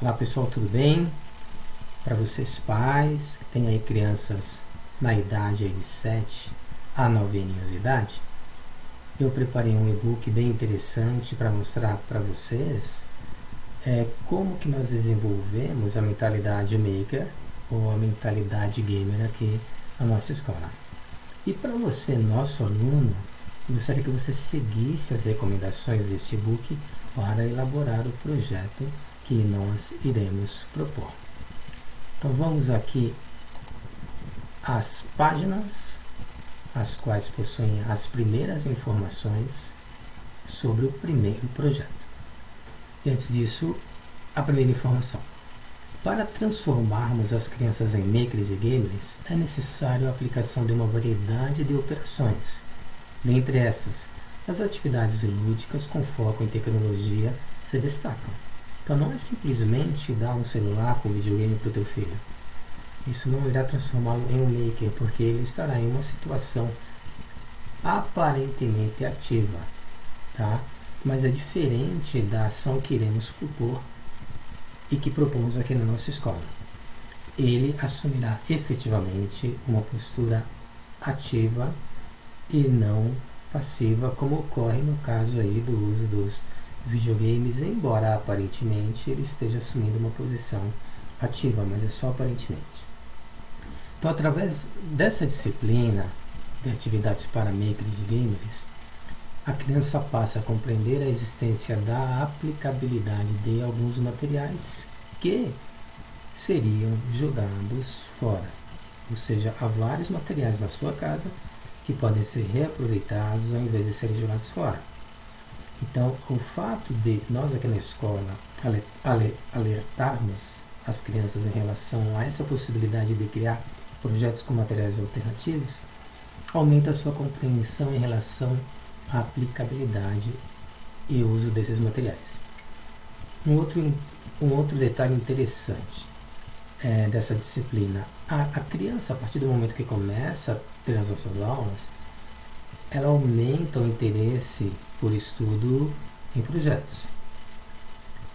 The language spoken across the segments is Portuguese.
Olá pessoal, tudo bem? Para vocês pais que têm aí crianças na idade aí de 7 a 9 aninhos de idade, eu preparei um e-book bem interessante para mostrar para vocês como que nós desenvolvemos a mentalidade maker ou a mentalidade gamer aqui na nossa escola. E para você, nosso aluno, eu gostaria que você seguisse as recomendações desse e-book para elaborar o projeto que nós iremos propor. Então vamos aqui às páginas as quais possuem as primeiras informações sobre o primeiro projeto. E antes disso, a primeira informação. Para transformarmos as crianças em makers e gamers, é necessário a aplicação de uma variedade de operações. Dentre essas, as atividades lúdicas com foco em tecnologia se destacam. Então não é simplesmente dar um celular com videogame para o teu filho. Isso não irá transformá-lo em um maker, porque ele estará em uma situação aparentemente ativa, tá? Mas é diferente da ação que iremos propor e que propomos aqui na nossa escola. Ele assumirá efetivamente uma postura ativa e não passiva, como ocorre no caso aí do uso dos videogames, embora aparentemente ele esteja assumindo uma posição ativa, mas é só aparentemente. Então, através dessa disciplina de atividades para makers e gamers, a criança passa a compreender a existência da aplicabilidade de alguns materiais que seriam jogados fora. Ou seja, há vários materiais na sua casa que podem ser reaproveitados ao invés de serem jogados fora. Então, o fato de nós aqui na escola alertarmos as crianças em relação a essa possibilidade de criar projetos com materiais alternativos aumenta a sua compreensão em relação à aplicabilidade e uso desses materiais. Um outro detalhe interessante dessa disciplina, a criança, a partir do momento que começa a ter as nossas aulas, ela aumenta o interesse por estudo em projetos,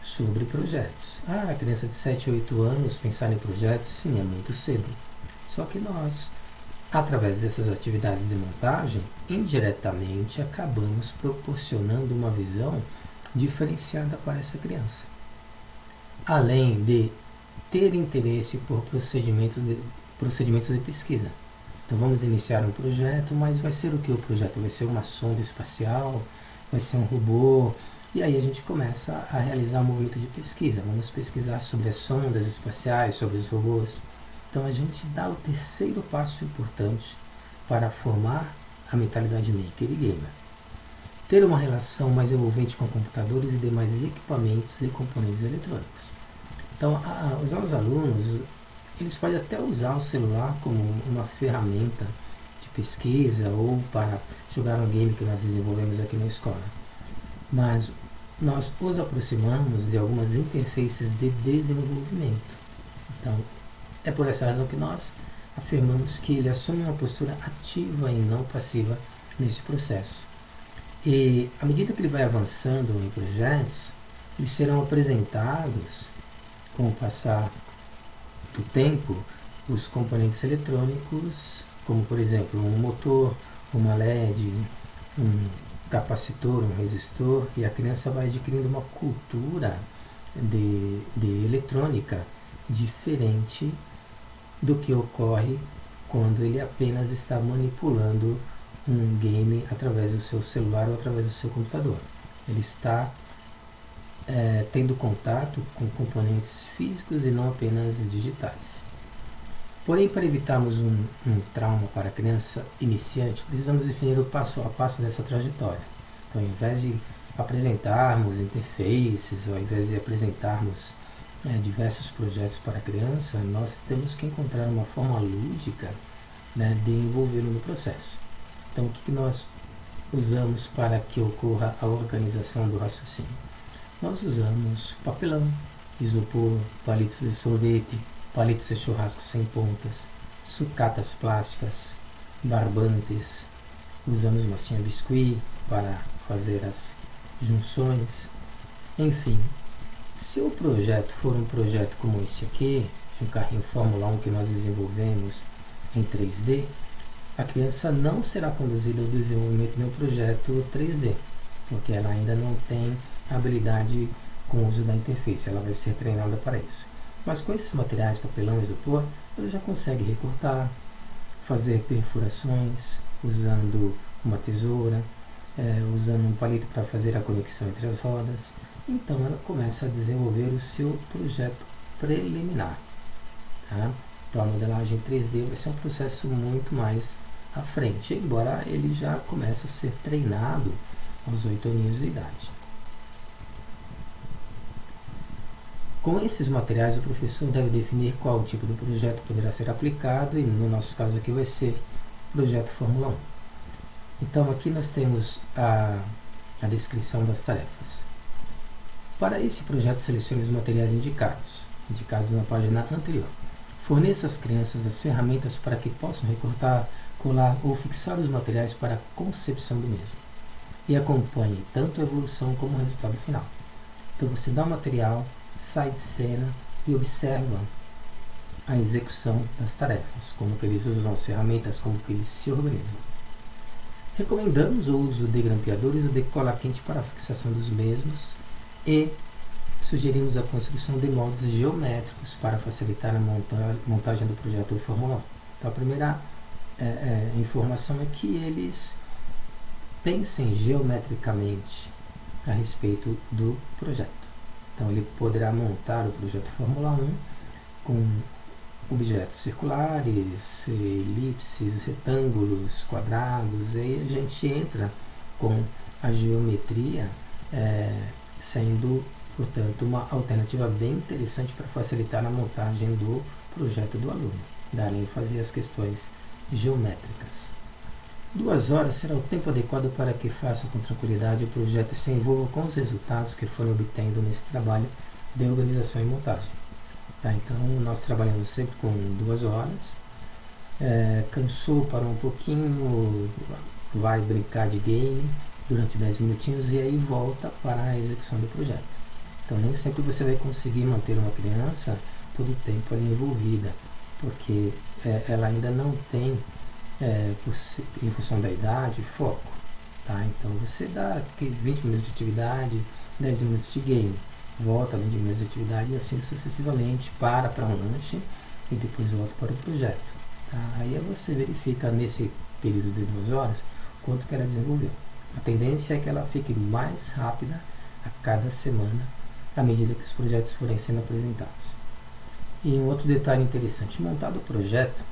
sobre projetos. A criança de 7 a 8 anos pensar em projetos, sim, é muito cedo. Só que nós, através dessas atividades de montagem, indiretamente acabamos proporcionando uma visão diferenciada para essa criança. Além de ter interesse por procedimentos de pesquisa. Então vamos iniciar um projeto, mas vai ser o que o projeto? Vai ser uma sonda espacial? Vai ser um robô? E aí a gente começa a realizar um movimento de pesquisa. Vamos pesquisar sobre as sondas espaciais, sobre os robôs. Então a gente dá o terceiro passo importante para formar a mentalidade maker e gamer. Ter uma relação mais envolvente com computadores e demais equipamentos e componentes eletrônicos. Então os nossos alunos, eles podem até usar o celular como uma ferramenta de pesquisa ou para jogar um game que nós desenvolvemos aqui na escola. Mas nós os aproximamos de algumas interfaces de desenvolvimento. Então, é por essa razão que nós afirmamos que ele assume uma postura ativa e não passiva nesse processo. E à medida que ele vai avançando em projetos, eles serão apresentados, com o passar do tempo, os componentes eletrônicos, como por exemplo um motor, uma LED, um capacitor, um resistor, e a criança vai adquirindo uma cultura de eletrônica diferente do que ocorre quando ele apenas está manipulando um game através do seu celular ou através do seu computador. Ele está tendo contato com componentes físicos e não apenas digitais. Porém, para evitarmos um trauma para a criança iniciante, precisamos definir o passo a passo dessa trajetória. Então, ao invés de apresentarmos interfaces, ao invés de apresentarmos diversos projetos para a criança, nós temos que encontrar uma forma lúdica de envolvê-lo no processo. Então, o que nós usamos para que ocorra a organização do raciocínio? Nós usamos papelão, isopor, palitos de sorvete, palitos de churrasco sem pontas, sucatas plásticas, barbantes, usamos massinha biscuit para fazer as junções, enfim. Se o projeto for um projeto como esse aqui, de um carrinho Fórmula 1 que nós desenvolvemos em 3D, a criança não será conduzida ao desenvolvimento de um projeto 3D, porque ela ainda não tem habilidade com o uso da interface, ela vai ser treinada para isso. Mas com esses materiais, papelão e isopor, ela já consegue recortar, fazer perfurações usando uma tesoura, usando um palito para fazer a conexão entre as rodas. Então ela começa a desenvolver o seu projeto preliminar. Tá? Então a modelagem 3D vai ser um processo muito mais à frente, embora ele já comece a ser treinado aos 8 aninhos de idade. Com esses materiais, o professor deve definir qual tipo de projeto poderá ser aplicado, e no nosso caso aqui vai ser projeto Fórmula 1. Então aqui nós temos a descrição das tarefas. Para esse projeto, selecione os materiais indicados na página anterior. Forneça às crianças as ferramentas para que possam recortar, colar ou fixar os materiais para a concepção do mesmo. E acompanhe tanto a evolução como o resultado final. Então você dá o material, sai de cena e observa a execução das tarefas, como que eles usam as ferramentas, como que eles se organizam. Recomendamos o uso de grampeadores ou de cola quente para a fixação dos mesmos e sugerimos a construção de moldes geométricos para facilitar a montagem do projeto Fórmula 1. Então a primeira informação é que eles pensem geometricamente a respeito do projeto. Então ele poderá montar o projeto Fórmula 1 com objetos circulares, elipses, retângulos, quadrados, e aí a gente entra com a geometria sendo, portanto, uma alternativa bem interessante para facilitar a montagem do projeto do aluno, dar ênfase às questões geométricas. 2 horas será o tempo adequado para que faça com tranquilidade o projeto e se envolva com os resultados que foram obtendo nesse trabalho de organização e montagem. Tá? Então, nós trabalhamos sempre com 2 horas. Cansou, parou um pouquinho, vai brincar de game durante 10 minutinhos e aí volta para a execução do projeto. Então, nem sempre você vai conseguir manter uma criança todo o tempo ali envolvida, porque ela ainda não tem, em função da idade, foco. Tá? Então você dá 20 minutos de atividade, 10 minutos de game, volta 20 minutos de atividade e assim sucessivamente, para um lanche e depois volta para o projeto. Tá? Aí você verifica nesse período de 2 horas quanto que ela desenvolveu. A tendência é que ela fique mais rápida a cada semana à medida que os projetos forem sendo apresentados. E um outro detalhe interessante, montado o projeto,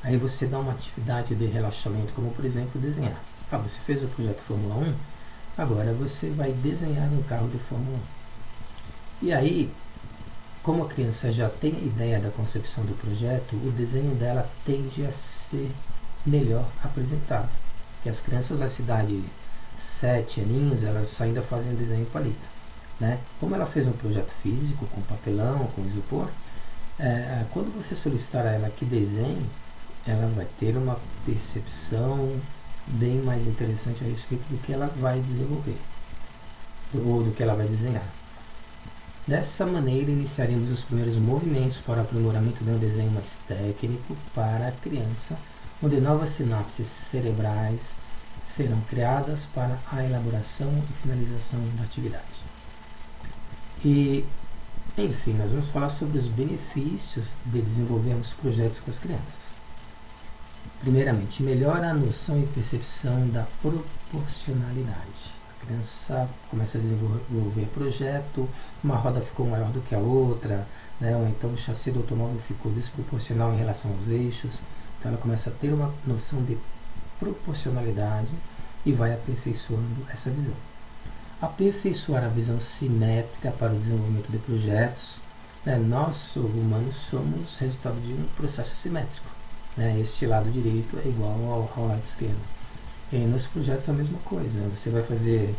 aí você dá uma atividade de relaxamento, como por exemplo desenhar. Você fez o projeto Fórmula 1, agora você vai desenhar um carro de Fórmula 1. E aí, como a criança já tem a ideia da concepção do projeto, o desenho dela tende a ser melhor apresentado. Porque as crianças da cidade 7 aninhos, elas ainda fazem o desenho em palito. Né? Como ela fez um projeto físico, com papelão, com isopor, quando você solicitar a ela que desenhe, ela vai ter uma percepção bem mais interessante a respeito do que ela vai desenvolver, ou do que ela vai desenhar. Dessa maneira, iniciaremos os primeiros movimentos para o aprimoramento de um desenho mais técnico para a criança, onde novas sinapses cerebrais serão criadas para a elaboração e finalização da atividade. E, enfim, nós vamos falar sobre os benefícios de desenvolvermos projetos com as crianças. Primeiramente, melhora a noção e percepção da proporcionalidade. A criança começa a desenvolver projeto, uma roda ficou maior do que a outra, né? Ou então o chassi do automóvel ficou desproporcional em relação aos eixos. Então ela começa a ter uma noção de proporcionalidade e vai aperfeiçoando essa visão. Aperfeiçoar a visão simétrica para o desenvolvimento de projetos. Nós, humanos, somos resultado de um processo simétrico. Este lado direito é igual ao lado esquerdo. E nos projetos a mesma coisa. Você vai fazer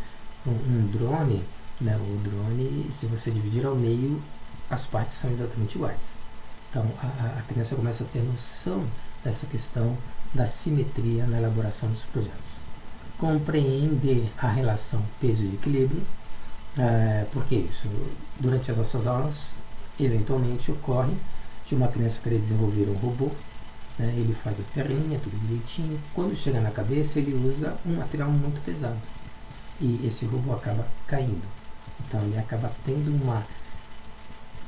um drone, o drone, se você dividir ao meio, as partes são exatamente iguais. Então a criança começa a ter noção dessa questão da simetria na elaboração dos projetos. Compreender a relação peso e equilíbrio. Por que isso? Durante as nossas aulas, eventualmente ocorre de uma criança querer desenvolver um robô, né? Ele faz a perninha, tudo direitinho. Quando chega na cabeça, ele usa um material muito pesado e esse robô acaba caindo. Então ele acaba tendo uma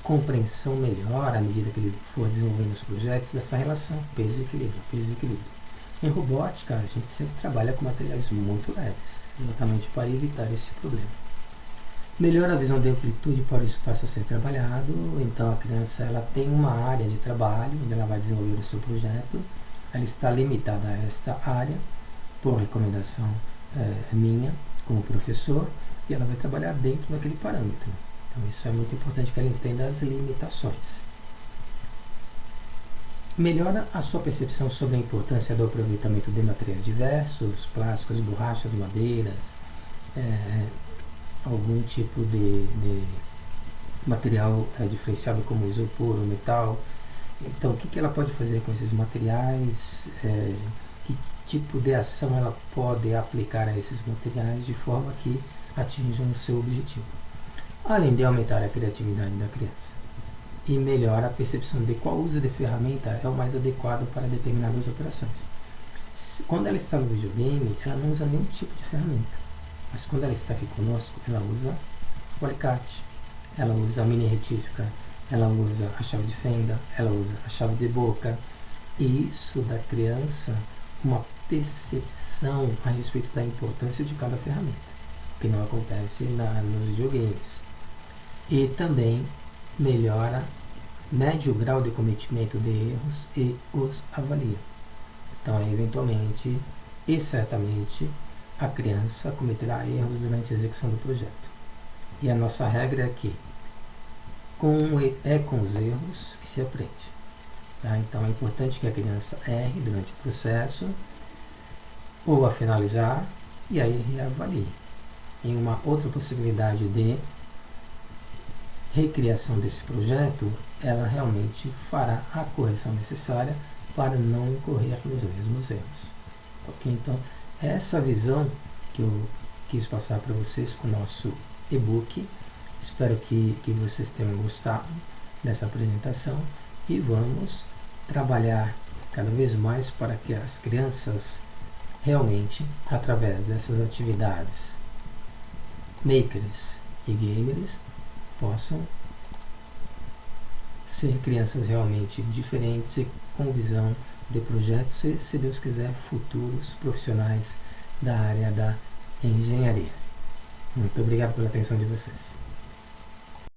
compreensão melhor à medida que ele for desenvolvendo os projetos dessa relação peso e equilíbrio, peso e equilíbrio. Em robótica, a gente sempre trabalha com materiais muito leves, exatamente para evitar esse problema. Melhora a visão de amplitude para o espaço a ser trabalhado. Então a criança ela tem uma área de trabalho onde ela vai desenvolver o seu projeto. Ela está limitada a esta área por recomendação minha como professor, e ela vai trabalhar dentro daquele parâmetro. Então isso é muito importante que ela entenda as limitações. Melhora a sua percepção sobre a importância do aproveitamento de materiais diversos, plásticos, borrachas, madeiras, algum tipo de material diferenciado como isopor ou metal. Então, o que ela pode fazer com esses materiais? Que tipo de ação ela pode aplicar a esses materiais de forma que atinjam o seu objetivo? Além de aumentar a criatividade da criança e melhora a percepção de qual uso de ferramenta é o mais adequado para determinadas operações. Quando ela está no videogame, ela não usa nenhum tipo de ferramenta. Mas quando ela está aqui conosco, ela usa o alicate, ela usa a mini retífica, ela usa a chave de fenda, ela usa a chave de boca. E isso dá à criança uma percepção a respeito da importância de cada ferramenta, que não acontece nos videogames. E também melhora, mede o grau de cometimento de erros e os avalia. Então, eventualmente e certamente, a criança cometerá erros durante a execução do projeto. E a nossa regra é que é com os erros que se aprende. Tá? Então é importante que a criança erre durante o processo, ou a finalizar, e aí reavalie. Em uma outra possibilidade de recriação desse projeto, ela realmente fará a correção necessária para não incorrer nos mesmos erros. Ok? Então, essa visão que eu quis passar para vocês com o nosso e-book. Espero que vocês tenham gostado dessa apresentação e vamos trabalhar cada vez mais para que as crianças realmente, através dessas atividades makers e gamers, possam ser crianças realmente diferentes e com visão de projetos e, se Deus quiser, futuros profissionais da área da engenharia. Muito obrigado pela atenção de vocês.